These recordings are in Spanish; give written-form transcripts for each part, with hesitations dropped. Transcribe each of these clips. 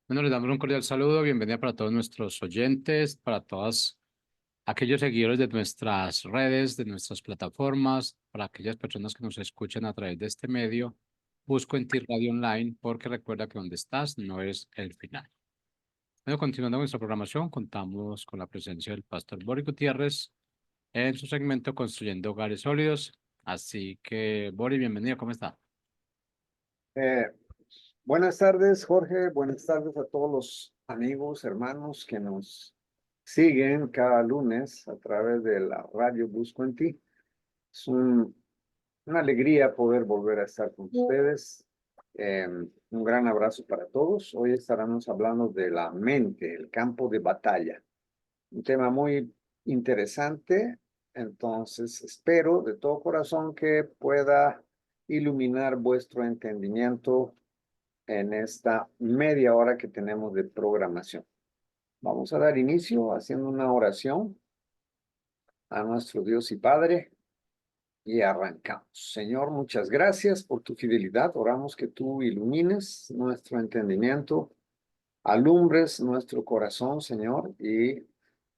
Bueno, les damos un cordial saludo, bienvenida para todos nuestros oyentes, para todos aquellos seguidores de nuestras redes, de nuestras plataformas, para aquellas personas que nos escuchan a través de este medio. Busco en ti Radio Online porque recuerda que donde estás no es el final. Bueno, continuando nuestra programación, contamos con la presencia del pastor Boris Gutiérrez en su segmento Construyendo Hogares Sólidos. Así que, Boris, bienvenido, ¿cómo está? Eh, Buenas tardes, Jorge. Buenas tardes a todos los amigos, hermanos que nos siguen cada lunes a través de la radio Busco en Ti. Es una alegría poder volver a estar con ustedes. Un gran abrazo para todos. Hoy estaremos hablando de la mente, el campo de batalla. Un tema muy interesante. Entonces, espero de todo corazón que pueda iluminar vuestro entendimiento en esta media hora que tenemos de programación. Vamos a dar inicio haciendo una oración a nuestro Dios y Padre y arrancamos. Señor, muchas gracias por tu fidelidad. Oramos que tú ilumines nuestro entendimiento, alumbres nuestro corazón, Señor, y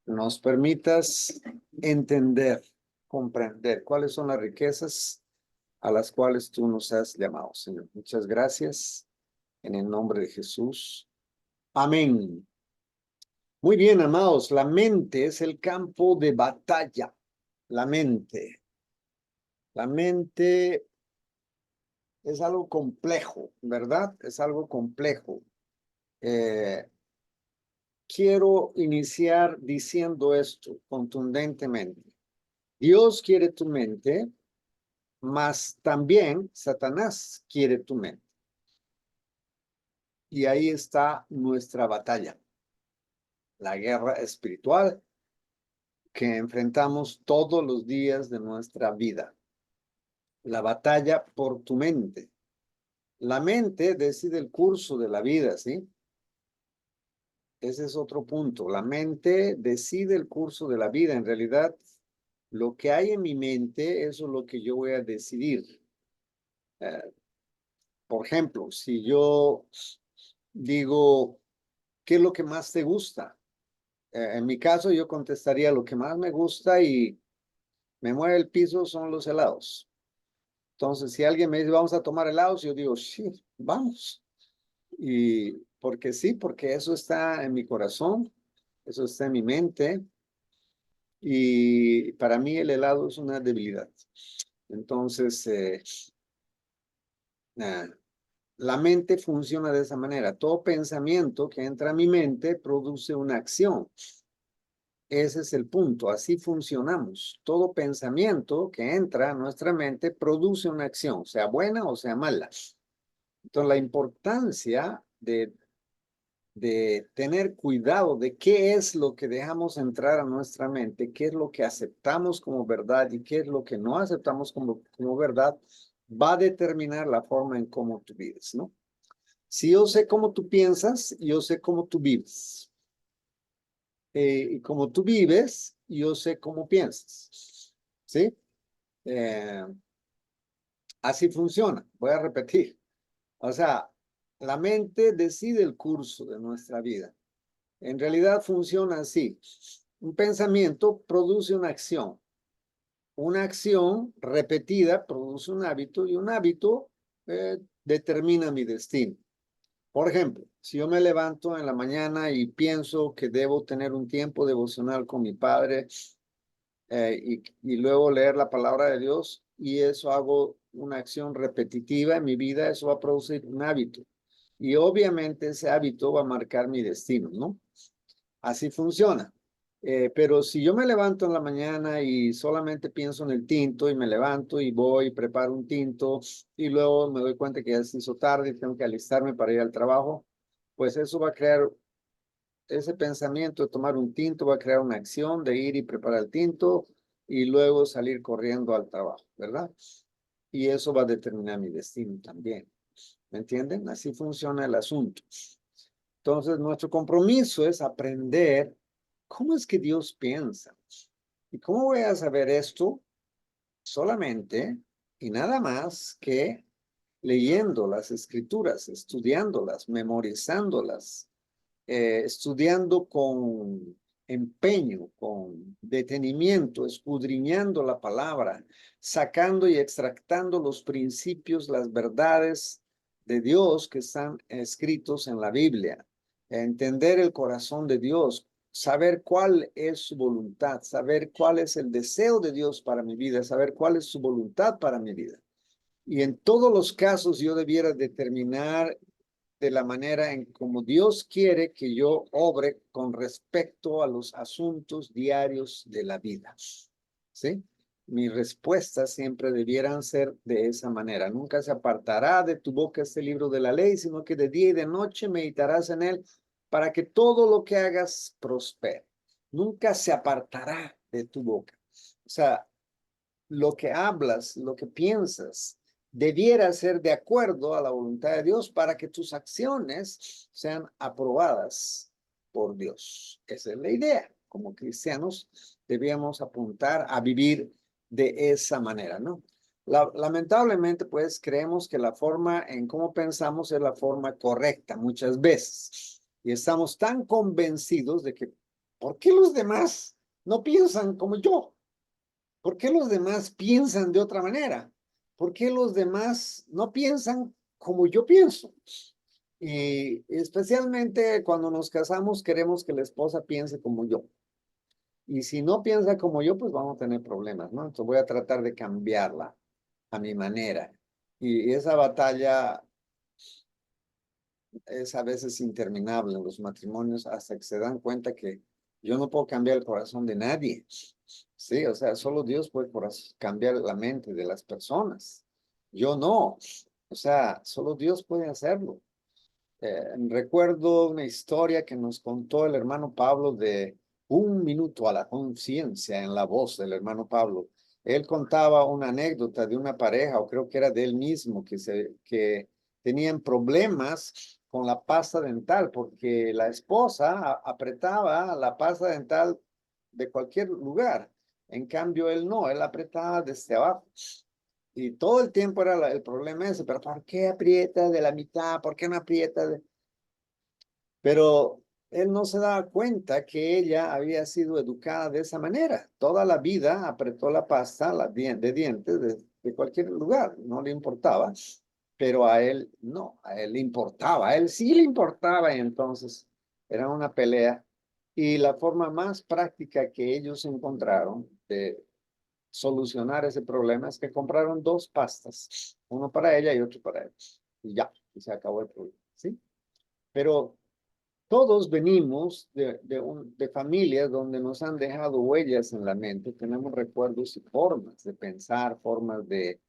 nos permitas entender, comprender cuáles son las riquezas a las cuales tú nos has llamado, Señor. Muchas gracias en el nombre de Jesús. Amén. Muy bien, amados, la mente es el campo de batalla. La mente. La mente es algo complejo, ¿verdad? Es algo complejo. Eh, Quiero iniciar diciendo esto contundentemente. Dios quiere tu mente, mas también Satanás quiere tu mente. Y ahí está nuestra batalla, la guerra espiritual que enfrentamos todos los días de nuestra vida. La batalla por tu mente. La mente decide el curso de la vida, ¿sí? Ese es otro punto. La mente decide el curso de la vida. En realidad, lo que hay en mi mente, eso es lo que yo voy a decidir. Eh, por ejemplo, si yo digo, ¿qué es lo que más te gusta? En mi caso, yo contestaría, lo que más me gusta y me mueve el piso son los helados. Entonces, si alguien me dice, vamos a tomar helados, yo digo, sí, vamos. Y porque sí, porque eso está en mi corazón, eso está en mi mente y para mí el helado es una debilidad. Entonces, ah, la mente funciona de esa manera. Todo pensamiento que entra a mi mente produce una acción. Ese es el punto. Así funcionamos. Todo pensamiento que entra a nuestra mente produce una acción, sea buena o sea mala. Entonces, la importancia de tener cuidado de qué es lo que dejamos entrar a nuestra mente, qué es lo que aceptamos como verdad y qué es lo que no aceptamos como verdad, va a determinar la forma en cómo tú vives, ¿no? Si yo sé cómo tú piensas, yo sé cómo tú vives. Y como tú vives, yo sé cómo piensas. ¿Sí? Eh, Así funciona. Voy a repetir. O sea, la mente decide el curso de nuestra vida. En realidad funciona así. Un pensamiento produce una acción. Una acción repetida produce un hábito y un hábito determina mi destino. Por ejemplo, si yo me levanto en la mañana y pienso que debo tener un tiempo devocional con mi padre y luego leer la palabra de Dios y eso hago una acción repetitiva en mi vida, eso va a producir un hábito. Y obviamente ese hábito va a marcar mi destino, ¿no? Así funciona. Pero si yo me levanto en la mañana y solamente pienso en el tinto y me levanto y voy y preparo un tinto y luego me doy cuenta que ya se hizo tarde y tengo que alistarme para ir al trabajo, pues eso va a crear ese pensamiento de tomar un tinto, va a crear una acción de ir y preparar el tinto y luego salir corriendo al trabajo, ¿verdad? Y eso va a determinar mi destino también. ¿Me entienden? Así funciona el asunto. Entonces, nuestro compromiso es aprender cómo es que Dios piensa. ¿Y cómo voy a saber esto? Solamente y nada más que leyendo las escrituras, estudiándolas, memorizándolas, estudiando con empeño, con detenimiento, escudriñando la palabra, sacando y extractando los principios, las verdades de Dios que están escritos en la Biblia. Entender el corazón de Dios, saber cuál es su voluntad, saber cuál es el deseo de Dios para mi vida, saber cuál es su voluntad para mi vida. Y en todos los casos yo debiera determinar de la manera en como Dios quiere que yo obre con respecto a los asuntos diarios de la vida. ¿Sí? Mis respuestas siempre debieran ser de esa manera. Nunca se apartará de tu boca este libro de la ley, sino que de día y de noche meditarás en él para que todo lo que hagas prospere. Nunca se apartará de tu boca. O sea, lo que hablas, lo que piensas, debiera ser de acuerdo a la voluntad de Dios para que tus acciones sean aprobadas por Dios. Esa es la idea. Como cristianos debíamos apuntar a vivir de esa manera, ¿no? Lamentablemente, pues, creemos que la forma en cómo pensamos es la forma correcta muchas veces. Y estamos tan convencidos de que, ¿por qué los demás no piensan como yo? ¿Por qué los demás piensan de otra manera? ¿Por qué los demás no piensan como yo pienso? Y especialmente cuando nos casamos, queremos que la esposa piense como yo. Y si no piensa como yo, pues vamos a tener problemas, ¿no? Entonces voy a tratar de cambiarla a mi manera. Y esa batalla es a veces interminable en los matrimonios hasta que se dan cuenta que yo no puedo cambiar el corazón de nadie. Sí, o sea, solo Dios puede cambiar la mente de las personas. Yo no. O sea, solo Dios puede hacerlo. Recuerdo una historia que nos contó el hermano Pablo de un minuto a la conciencia en la voz del hermano Pablo. Él contaba una anécdota de una pareja, o creo que era de él mismo, que tenían problemas con la pasta dental porque la esposa apretaba la pasta dental de cualquier lugar. En cambio, él no, él apretaba desde abajo. Y todo el tiempo era el problema ese, pero ¿por qué aprieta de la mitad? ¿Por qué no aprieta de...? Pero él no se daba cuenta que ella había sido educada de esa manera. Toda la vida apretó la pasta de dientes de cualquier lugar, no le importaba, pero a él no, a él le importaba, a él sí le importaba y entonces era una pelea. Y la forma más práctica que ellos encontraron de solucionar ese problema es que compraron dos pastas, uno para ella y otro para él. Y ya, y se acabó el problema, ¿sí? Pero todos venimos de familias donde nos han dejado huellas en la mente. Tenemos recuerdos y formas de pensar, formas de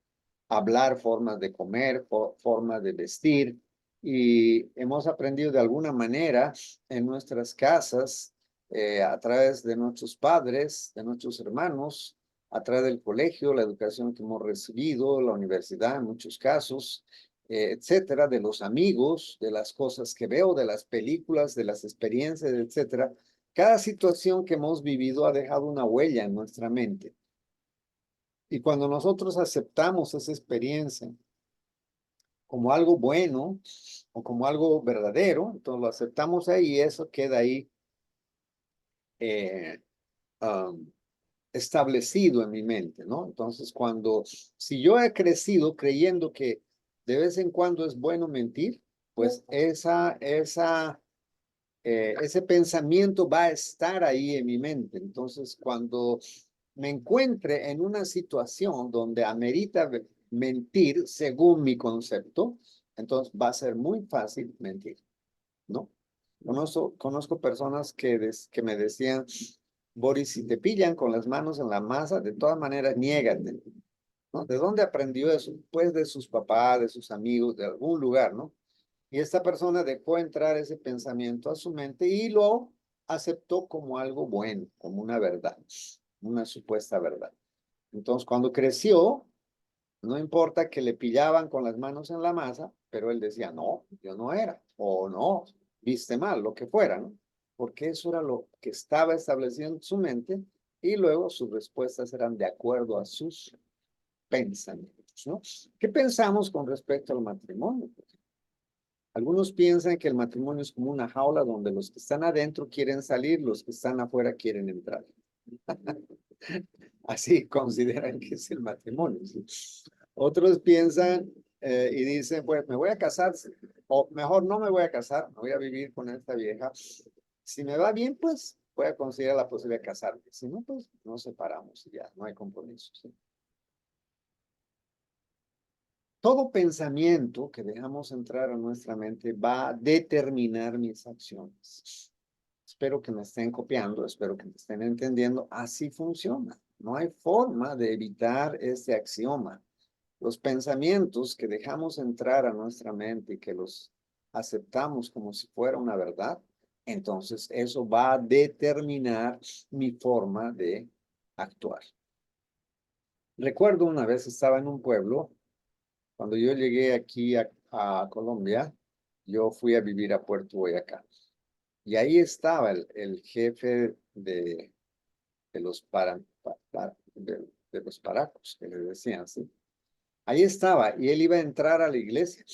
hablar, formas de comer, formas de vestir. Y hemos aprendido de alguna manera en nuestras casas, a través de nuestros padres, de nuestros hermanos, a través del colegio, la educación que hemos recibido, la universidad en muchos casos, etcétera, de los amigos, de las cosas que veo, de las películas, de las experiencias, etcétera. Cada situación que hemos vivido ha dejado una huella en nuestra mente. Y cuando nosotros aceptamos esa experiencia como algo bueno o como algo verdadero, entonces lo aceptamos ahí y eso queda ahí eh, um, establecido en mi mente, ¿no? Entonces, si yo he crecido creyendo que de vez en cuando es bueno mentir, pues ese pensamiento va a estar ahí en mi mente. Entonces, cuando me encuentre en una situación donde amerita mentir según mi concepto, entonces va a ser muy fácil mentir, ¿no? Conozco personas que me decían, Boris, si te pillan con las manos en la masa, de todas maneras, niégate, ¿no? ¿De dónde aprendió eso? Pues de sus papás, de sus amigos, de algún lugar, ¿no? Y esta persona dejó entrar ese pensamiento a su mente y lo aceptó como algo bueno, como una verdad, una supuesta verdad. Entonces, cuando creció, no importa que le pillaban con las manos en la masa, pero él decía, no, yo no era, o no, viste mal, lo que fuera, ¿no? Porque eso era lo que estaba establecido en su mente y luego sus respuestas eran de acuerdo a sus pensamientos, ¿no? ¿Qué pensamos con respecto al matrimonio? Algunos piensan que el matrimonio es como una jaula donde los que están adentro quieren salir, los que están afuera quieren entrar. Así consideran que es el matrimonio. ¿Sí? Otros piensan y dicen, pues me voy a casar, o mejor no me voy a casar, me voy a vivir con esta vieja. Si me va bien, pues voy a considerar la posibilidad de casarme. Si no, pues nos separamos y ya, no hay compromiso. ¿Sí? Todo pensamiento que dejamos entrar a nuestra mente va a determinar mis acciones. Espero que me estén copiando, espero que me estén entendiendo. Así funciona. No hay forma de evitar este axioma. Los pensamientos que dejamos entrar a nuestra mente y que los aceptamos como si fuera una verdad, entonces eso va a determinar mi forma de actuar. Recuerdo una vez estaba en un pueblo, cuando yo llegué aquí a Colombia, yo fui a vivir a Puerto Boyacá. Y ahí estaba el jefe de los de los paracos, que le decían así. Ahí estaba, y él iba a entrar a la iglesia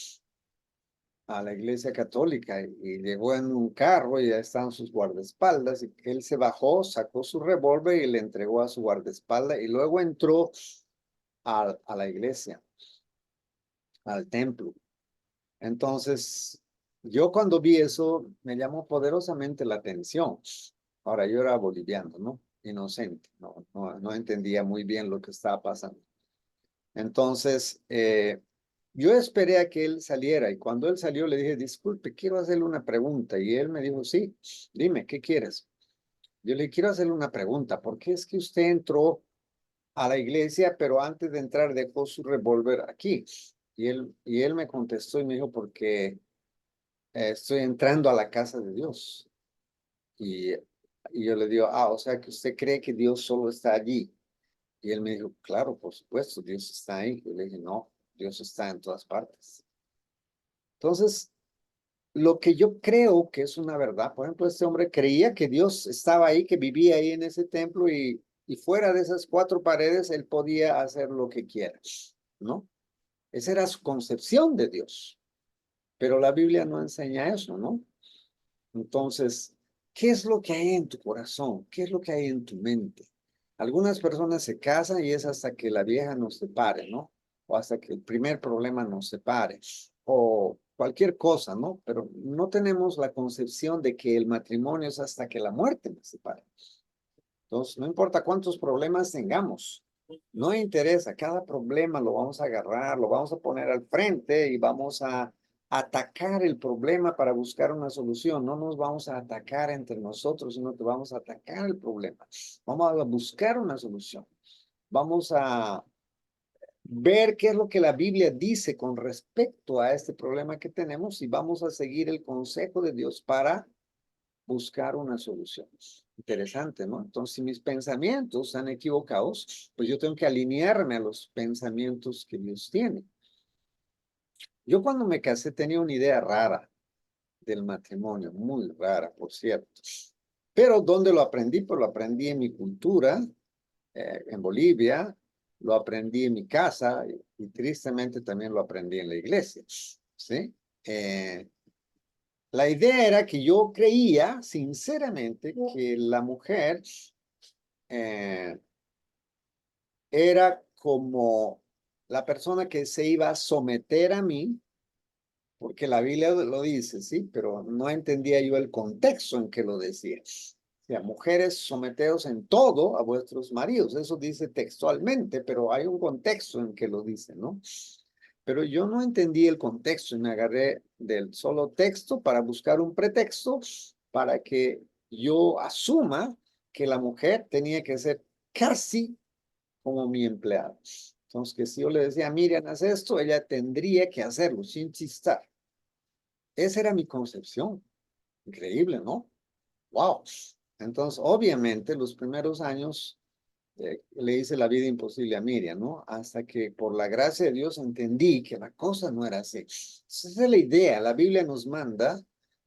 católica, y llegó en un carro, y ya estaban sus guardaespaldas, y él se bajó, sacó su revólver y le entregó a su guardaespaldas, y luego entró a la iglesia, al templo. Entonces, yo cuando vi eso, me llamó poderosamente la atención. Ahora, yo era boliviano, ¿no? Inocente, no entendía muy bien lo que estaba pasando. Entonces, yo esperé a que él saliera y cuando él salió le dije, disculpe, quiero hacerle una pregunta. Y él me dijo, sí, dime, ¿qué quieres? Yo le quiero hacerle una pregunta. ¿Por qué es que usted entró a la iglesia, pero antes de entrar dejó su revólver aquí? Y él me contestó y me dijo, porque estoy entrando a la casa de Dios. Y yo le digo, o sea que usted cree que Dios solo está allí. Y él me dijo, claro, por supuesto, Dios está ahí. Yo le dije, no, Dios está en todas partes. Entonces, lo que yo creo que es una verdad, por ejemplo, este hombre creía que Dios estaba ahí, que vivía ahí en ese templo y fuera de esas cuatro paredes él podía hacer lo que quiera, ¿no? Esa era su concepción de Dios. Pero la Biblia no enseña eso, ¿no? Entonces, ¿qué es lo que hay en tu corazón? ¿Qué es lo que hay en tu mente? Algunas personas se casan y es hasta que la vieja nos separe, ¿no? O hasta que el primer problema nos separe, o cualquier cosa, ¿no? Pero no tenemos la concepción de que el matrimonio es hasta que la muerte nos separe. Entonces, no importa cuántos problemas tengamos, no interesa, cada problema lo vamos a agarrar, lo vamos a poner al frente y vamos a atacar el problema para buscar una solución. No nos vamos a atacar entre nosotros, sino que vamos a atacar el problema. Vamos a buscar una solución. Vamos a ver qué es lo que la Biblia dice con respecto a este problema que tenemos y vamos a seguir el consejo de Dios para buscar una solución. Interesante, ¿no? Entonces, si mis pensamientos están equivocados, pues yo tengo que alinearme a los pensamientos que Dios tiene. Yo cuando me casé tenía una idea rara del matrimonio, muy rara, por cierto. Pero ¿dónde lo aprendí? Pues lo aprendí en mi cultura, en Bolivia, lo aprendí en mi casa y tristemente también lo aprendí en la iglesia, ¿sí? La idea era que yo creía sinceramente que la mujer eh, era como la persona que se iba a someter a mí, porque la Biblia lo dice, sí, pero no entendía yo el contexto en que lo decía. O sea, mujeres, someteos en todo a vuestros maridos. Eso dice textualmente, pero hay un contexto en que lo dice, ¿no? Pero yo no entendí el contexto y me agarré del solo texto para buscar un pretexto para que yo asuma que la mujer tenía que ser casi como mi empleada. Entonces, que si yo le decía, Miriam, haz esto, ella tendría que hacerlo sin chistar. Esa era mi concepción. Increíble, ¿no? Wow. Entonces, obviamente, los primeros años le hice la vida imposible a Miriam, ¿no? Hasta que por la gracia de Dios entendí que la cosa no era así. Esa es la idea. La Biblia nos manda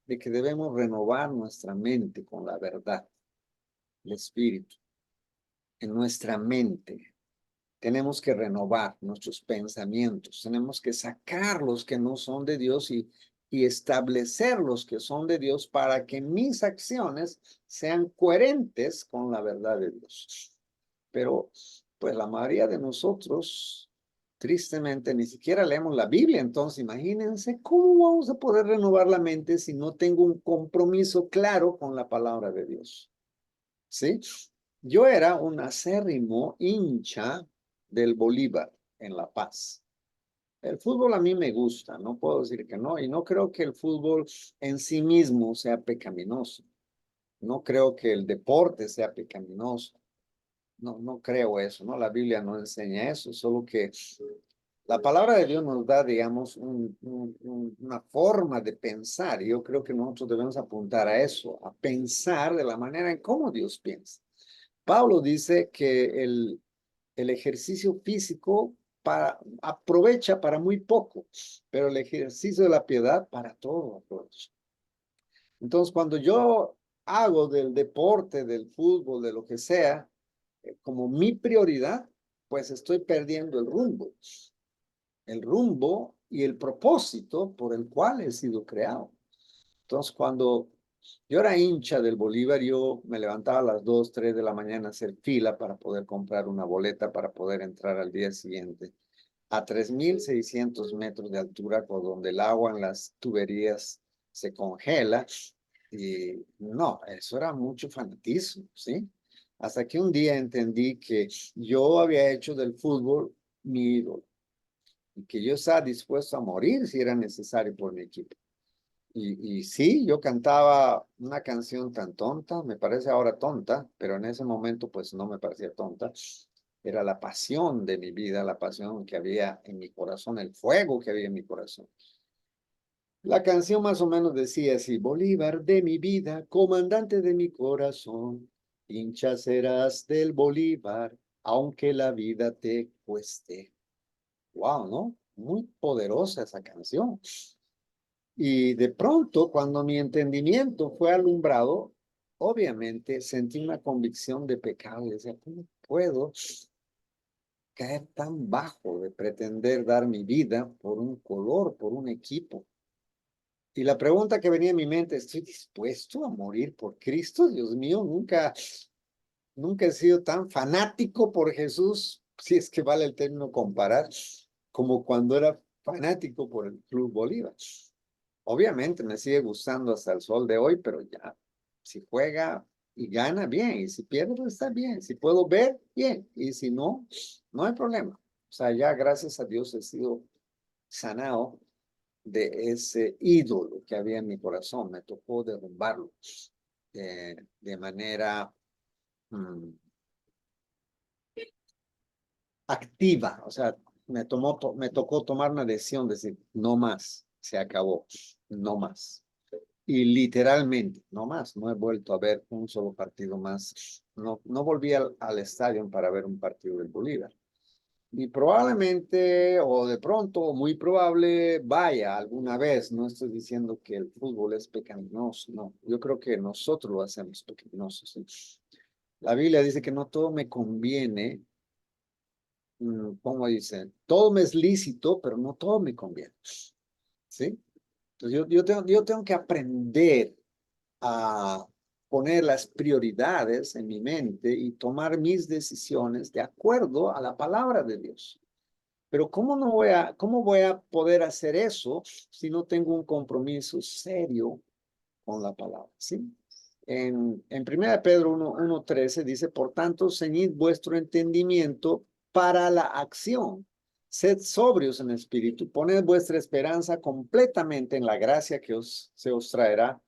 de que debemos renovar nuestra mente con la verdad, el espíritu, en nuestra mente. Tenemos que renovar nuestros pensamientos, tenemos que sacar los que no son de Dios y y establecer los que son de Dios para que mis acciones sean coherentes con la verdad de Dios. Pero, pues la mayoría de nosotros, tristemente, ni siquiera leemos la Biblia. Entonces, imagínense cómo vamos a poder renovar la mente si no tengo un compromiso claro con la palabra de Dios. ¿Sí? Yo era un acérrimo hincha del Bolívar en La Paz. El fútbol a mí me gusta, no puedo decir que no, y no creo que el fútbol en sí mismo sea pecaminoso. No creo que el deporte sea pecaminoso. No creo eso, ¿no? La Biblia no enseña eso, solo que la palabra de Dios nos da, digamos, una forma de pensar. Y yo creo que nosotros debemos apuntar a eso, a pensar de la manera en cómo Dios piensa. Pablo dice que el ejercicio físico aprovecha para muy poco, pero el ejercicio de la piedad para todo aprovecha. Entonces, cuando yo hago del deporte, del fútbol, de lo que sea, como mi prioridad, pues estoy perdiendo el rumbo y el propósito por el cual he sido creado. Entonces, cuando yo era hincha del Bolívar, yo me levantaba a las 2, 3 de la mañana a hacer fila para poder comprar una boleta para poder entrar al día siguiente a 3.600 metros de altura, por donde el agua en las tuberías se congela. Y no, eso era mucho fanatismo, ¿sí? Hasta que un día entendí que yo había hecho del fútbol mi ídolo y que yo estaba dispuesto a morir si era necesario por mi equipo. Y sí, yo cantaba una canción tan tonta, me parece ahora tonta, pero en ese momento pues no me parecía tonta. Era la pasión de mi vida, la pasión que había en mi corazón, el fuego que había en mi corazón. La canción más o menos decía así: Bolívar de mi vida, comandante de mi corazón, hincha serás del Bolívar, aunque la vida te cueste. Wow, ¿no? Muy poderosa esa canción. Y de pronto, cuando mi entendimiento fue alumbrado, obviamente sentí una convicción de pecado y decía, ¿cómo puedo caer tan bajo de pretender dar mi vida por un color, por un equipo? Y la pregunta que venía en mi mente, ¿estoy dispuesto a morir por Cristo? Dios mío, nunca he sido tan fanático por Jesús, si es que vale el término comparar, como cuando era fanático por el Club Bolívar. Obviamente me sigue gustando hasta el sol de hoy, pero ya, si juega y gana, bien, y si pierde, pues está bien. Si puedo ver, bien, y si no, no hay problema. O sea, ya gracias a Dios he sido sanado de ese ídolo que había en mi corazón. Me tocó derrumbarlo de manera activa. O sea, me tocó tomar una decisión, decir, no más, se acabó, no más. Y literalmente, no más, no he vuelto a ver un solo partido más. No volví al estadio para ver un partido del Bolívar. Y probablemente, o de pronto, o muy probable, vaya alguna vez. No estoy diciendo que el fútbol es pecaminoso, no. Yo creo que nosotros lo hacemos pecaminoso, ¿sí? La Biblia dice que no todo me conviene, como dice, todo me es lícito, pero no todo me conviene, ¿sí? Entonces yo tengo que aprender a poner las prioridades en mi mente y tomar mis decisiones de acuerdo a la palabra de Dios. Pero cómo voy a poder hacer eso si no tengo un compromiso serio con la palabra? ¿Sí? En 1 Pedro 1:13 dice, por tanto, ceñid vuestro entendimiento para la acción. Sed sobrios en espíritu, poned vuestra esperanza completamente en la gracia que se os traerá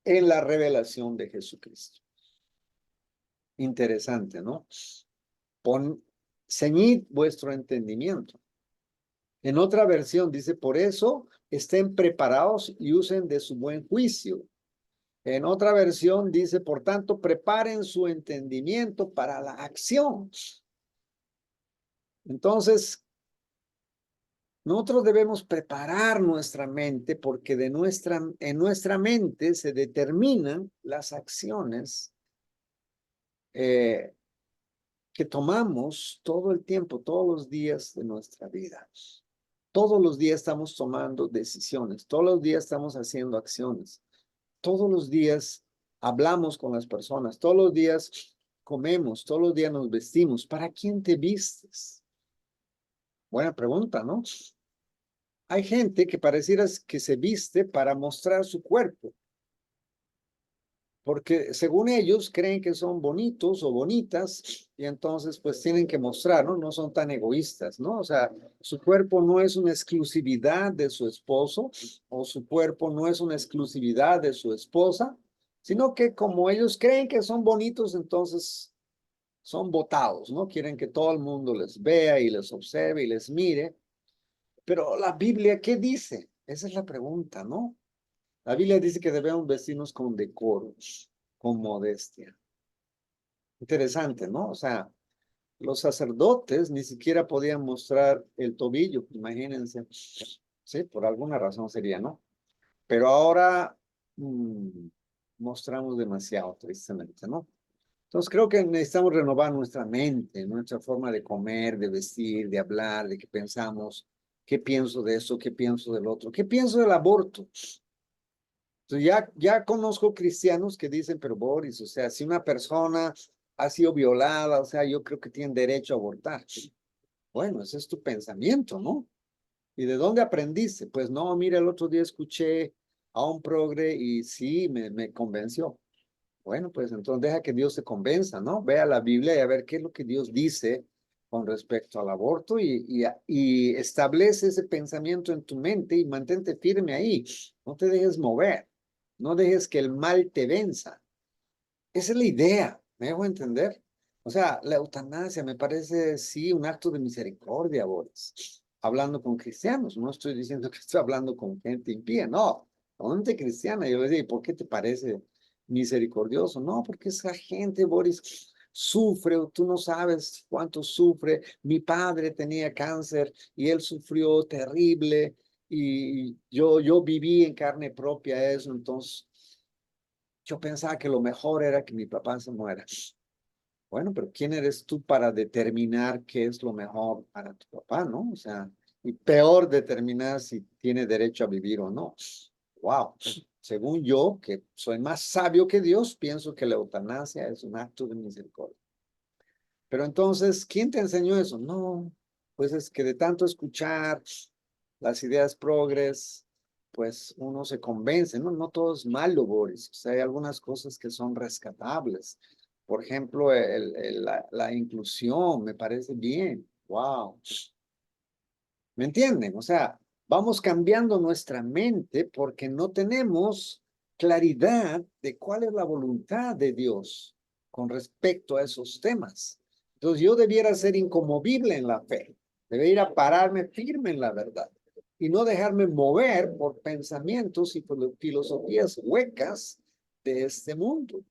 en la revelación de Jesucristo. Interesante, ¿no? Ceñid vuestro entendimiento. En otra versión dice, por eso estén preparados y usen de su buen juicio. En otra versión dice, por tanto, preparen su entendimiento para la acción. Entonces, nosotros debemos preparar nuestra mente porque en nuestra mente se determinan las acciones que tomamos todo el tiempo, todos los días de nuestra vida. Todos los días estamos tomando decisiones, todos los días estamos haciendo acciones, todos los días hablamos con las personas, todos los días comemos, todos los días nos vestimos. ¿Para quién te vistes? Buena pregunta, ¿no? Hay gente que pareciera que se viste para mostrar su cuerpo, porque según ellos creen que son bonitos o bonitas y entonces pues tienen que mostrar, ¿no? No son tan egoístas, ¿no? O sea, su cuerpo no es una exclusividad de su esposo o su cuerpo no es una exclusividad de su esposa, sino que como ellos creen que son bonitos, entonces son botados, ¿no? Quieren que todo el mundo les vea y les observe y les mire. Pero la Biblia, ¿qué dice? Esa es la pregunta, ¿no? La Biblia dice que debemos vestirnos con decoro, con modestia. Interesante, ¿no? O sea, los sacerdotes ni siquiera podían mostrar el tobillo, imagínense. Sí, por alguna razón sería, ¿no? Pero ahora mostramos demasiado, tristemente, ¿no? Entonces creo que necesitamos renovar nuestra mente, nuestra forma de comer, de vestir, de hablar, de qué pensamos, qué pienso de eso, qué pienso del otro, qué pienso del aborto. Entonces ya conozco cristianos que dicen, pero Boris, o sea, si una persona ha sido violada, o sea, yo creo que tiene derecho a abortar. Bueno, ese es tu pensamiento, ¿no? ¿Y de dónde aprendiste? Pues no, mira, el otro día escuché a un progre y sí, me convenció. Bueno, pues entonces deja que Dios te convenza, ¿no? Ve a la Biblia y a ver qué es lo que Dios dice con respecto al aborto y establece ese pensamiento en tu mente y mantente firme ahí. No te dejes mover. No dejes que el mal te venza. Esa es la idea, ¿me dejo entender? O sea, la eutanasia me parece, sí, un acto de misericordia, Boris. Hablando con cristianos, no estoy diciendo que estoy hablando con gente impía, no, con gente cristiana. Yo les digo, ¿por qué te parece misericordioso? No, porque esa gente, Boris, sufre, tú no sabes cuánto sufre. Mi padre tenía cáncer y él sufrió terrible y yo viví en carne propia eso, entonces yo pensaba que lo mejor era que mi papá se muera. Bueno, pero ¿quién eres tú para determinar qué es lo mejor para tu papá, no? O sea, y peor determinar si tiene derecho a vivir o no. Wow. Según yo, que soy más sabio que Dios, pienso que la eutanasia es un acto de misericordia. Pero entonces, ¿quién te enseñó eso? No, pues es que de tanto escuchar las ideas progres, pues uno se convence, ¿no? No todo es malo, Boris. O sea, hay algunas cosas que son rescatables. Por ejemplo, la inclusión me parece bien. Wow. ¿Me entienden? O sea, vamos cambiando nuestra mente porque no tenemos claridad de cuál es la voluntad de Dios con respecto a esos temas. Entonces yo debiera ser inconmovible en la fe, debería pararme firme en la verdad y no dejarme mover por pensamientos y por filosofías huecas de este mundo.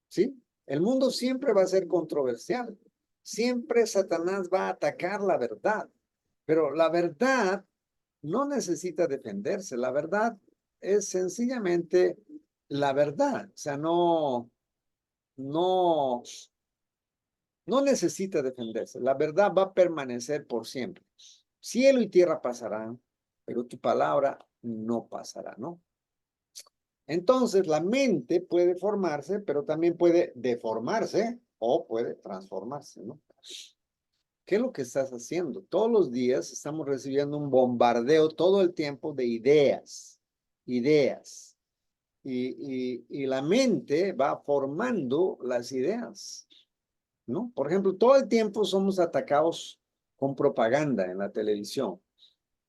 ¿Sí? El mundo siempre va a ser controversial. Siempre Satanás va a atacar la verdad. Pero la verdad no necesita defenderse. La verdad es sencillamente la verdad. O sea, no, no necesita defenderse. La verdad va a permanecer por siempre. Cielo y tierra pasarán, pero tu palabra no pasará, ¿no? Entonces, la mente puede formarse, pero también puede deformarse o puede transformarse, ¿no? ¿Qué es lo que estás haciendo? Todos los días estamos recibiendo un bombardeo todo el tiempo de ideas, ideas. Y la mente va formando las ideas, ¿no? Por ejemplo, todo el tiempo somos atacados con propaganda en la televisión,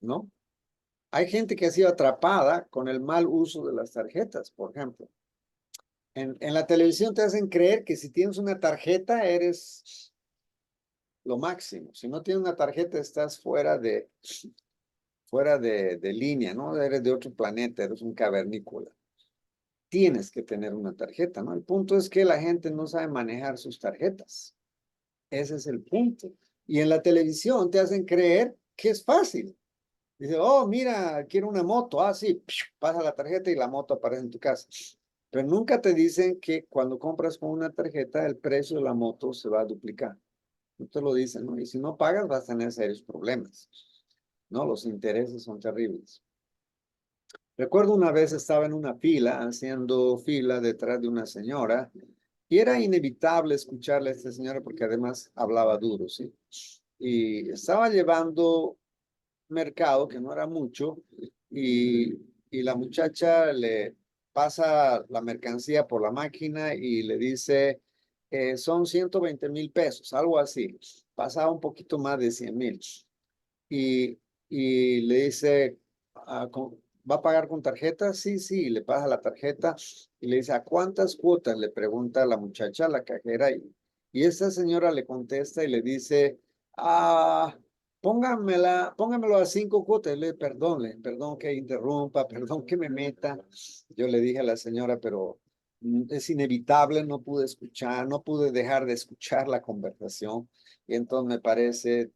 ¿no? Hay gente que ha sido atrapada con el mal uso de las tarjetas, por ejemplo. En la televisión te hacen creer que si tienes una tarjeta eres lo máximo. Si no tienes una tarjeta estás fuera de línea, ¿no? Eres de otro planeta, eres un cavernícola. Tienes que tener una tarjeta, ¿no? El punto es que la gente no sabe manejar sus tarjetas. Ese es el punto. Y en la televisión te hacen creer que es fácil. Dice, oh, mira, quiero una moto. Ah, sí, pasa la tarjeta y la moto aparece en tu casa. Pero nunca te dicen que cuando compras con una tarjeta, el precio de la moto se va a duplicar. No te lo dicen, ¿no? Y si no pagas, vas a tener serios problemas. ¿no? Los intereses son terribles. Recuerdo una vez estaba en una fila, haciendo fila detrás de una señora, y era inevitable escucharle a esta señora porque además hablaba duro, ¿sí? Y estaba llevando mercado, que no era mucho, y, y la muchacha le pasa la mercancía por la máquina y le dice, son 120,000 pesos, algo así. Pasaba un poquito más de 100,000. Y, y le dice, ¿va a pagar con tarjeta? Sí, sí, le pasa la tarjeta y le dice, ¿a cuántas cuotas? Le pregunta la muchacha, la cajera, y esta señora le contesta y le dice, ah, póngamelo a 5 cuotas. Perdón que interrumpa, perdón que me meta. Yo le dije a la señora, pero es inevitable, no pude escuchar, no pude dejar de escuchar la conversación. Y entonces me parece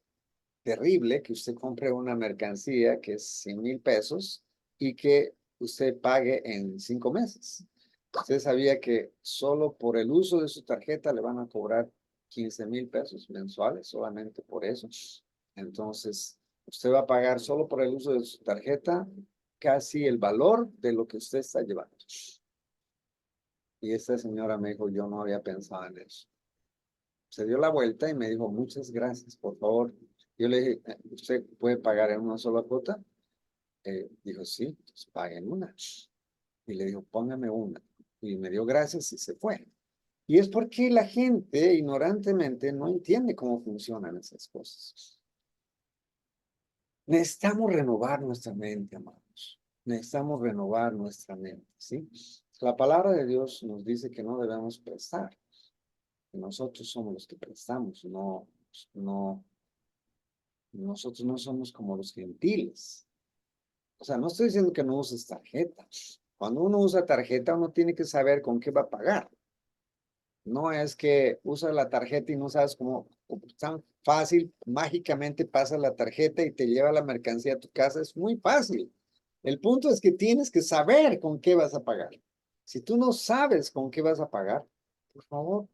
terrible que usted compre una mercancía que es 100,000 pesos y que usted pague en 5 meses. Usted sabía que solo por el uso de su tarjeta le van a cobrar 15,000 pesos mensuales solamente por eso. Entonces, usted va a pagar solo por el uso de su tarjeta casi el valor de lo que usted está llevando. Y esta señora me dijo, yo no había pensado en eso. Se dio la vuelta y me dijo, muchas gracias, por favor. Yo le dije, ¿usted puede pagar en una sola cuota? Dijo, sí, pues pague en una. Y le dijo, póngame una. Y me dio gracias y se fue. Y es porque la gente ignorantemente no entiende cómo funcionan esas cosas. Necesitamos renovar nuestra mente, amados. Necesitamos renovar nuestra mente, ¿sí? La palabra de Dios nos dice que no debemos prestar. Que nosotros somos los que prestamos, nosotros no somos como los gentiles. O sea, no estoy diciendo que no uses tarjeta. Cuando uno usa tarjeta, uno tiene que saber con qué va a pagar. No es que usas la tarjeta y no sabes cómo, tan fácil, mágicamente pasas la tarjeta y te lleva la mercancía a tu casa. Es muy fácil. El punto es que tienes que saber con qué vas a pagar. Si tú no sabes con qué vas a pagar, por favor,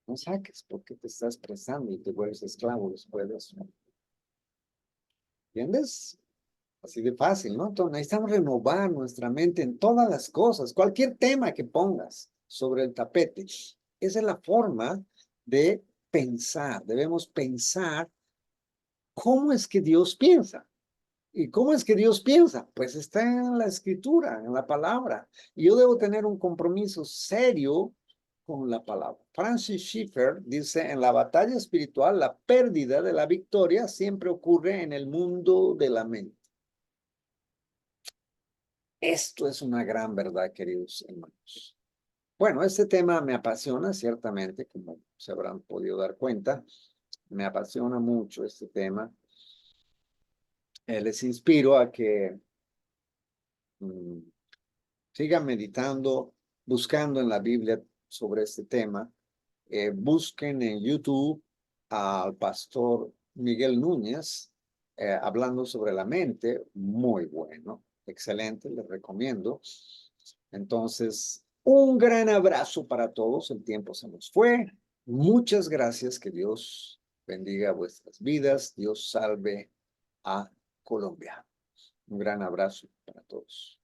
no saques porque te estás prestando y te vuelves esclavo después de eso. ¿Entiendes? Así de fácil, ¿no? Entonces necesitamos renovar nuestra mente en todas las cosas, cualquier tema que pongas sobre el tapete. Esa es la forma de pensar. Debemos pensar cómo es que Dios piensa. ¿Y cómo es que Dios piensa? Pues está en la escritura, en la palabra. Y yo debo tener un compromiso serio con la palabra. Francis Schaeffer dice, en la batalla espiritual, la pérdida de la victoria siempre ocurre en el mundo de la mente. Esto es una gran verdad, queridos hermanos. Bueno, este tema me apasiona, ciertamente, como se habrán podido dar cuenta. Me apasiona mucho este tema. Les inspiro a que mm, sigan meditando, buscando en la Biblia sobre este tema. Busquen en YouTube al pastor Miguel Núñez hablando sobre la mente. Muy bueno, excelente, les recomiendo. Entonces, un gran abrazo para todos. El tiempo se nos fue. Muchas gracias. Que Dios bendiga vuestras vidas. Dios salve a Colombia. Un gran abrazo para todos.